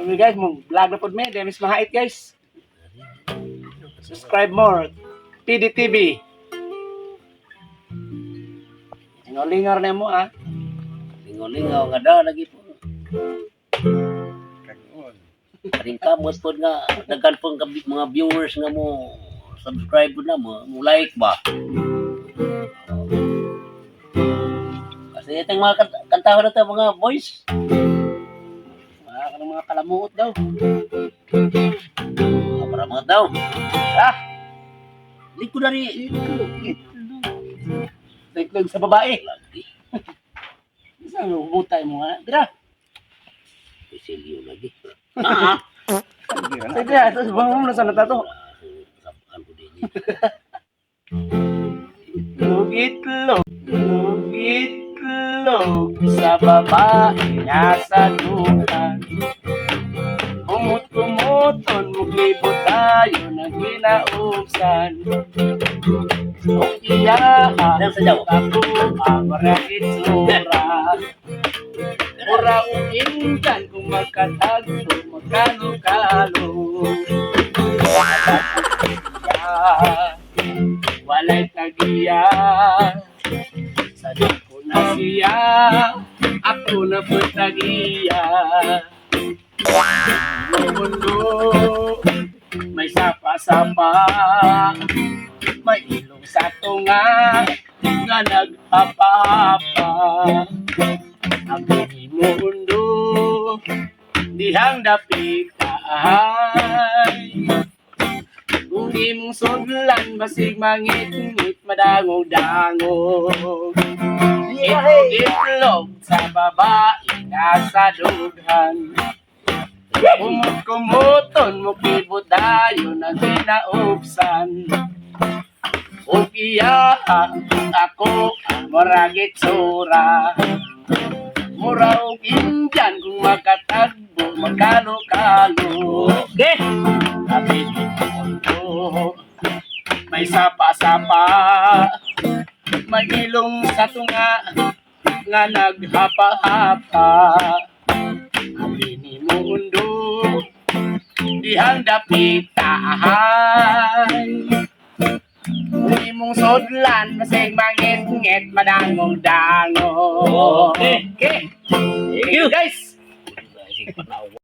Okay guys, mong vlog na pod me, demis mahait guys. Subscribe more TDTV. Lingaw-lingaw na mo ah. Lingaw-lingaw nga daw lagi po. Karing kamot po nga daghan po mga viewers nga mo subscribe po na mo like ba. Kasi itong mga kantahan na ito, mga boys. Mga kalamuot daw. Para mga daw. Liko na rin. Itlog sa babae. Saan butay mo nga? Dira. Isilyo lagi. Dira, ito bang mo na sana tato. Itlog. Itlog sa babae nasa dukan. Kumut-kumuton, muglibot tayo na ginaubsan. O iyaha, ako ang maraming sura. Mura uingkan kung magkatagpo, magkalo-kalo. Walay tagiya, sadya ko na siya, ako na po tagiya. Ang mundo, may sapa-sapa, may ilong sa tunga, nga naghapa-hapa. Ang mundo, dihang dapitay. Kung di mong sudlan, basig mangit-ngit, madangog-dangog. Itlog sa babae, nasa dughan. Kumut-kumuton, mukibot dayo na ginaubsan. O iyaha, ako ang maragit sura. Mura o Indian kung magkatagbo, magkalo-kalo. Okay. Sabi dito, may sapa-sapa, may ilong sa tunga, nga naghapa-hapa. Sabi ni mundo, dihang dapitahay. Kung imong sodlan, masig mangit-ngit, madangog-dangog. Okay. Thank you guys.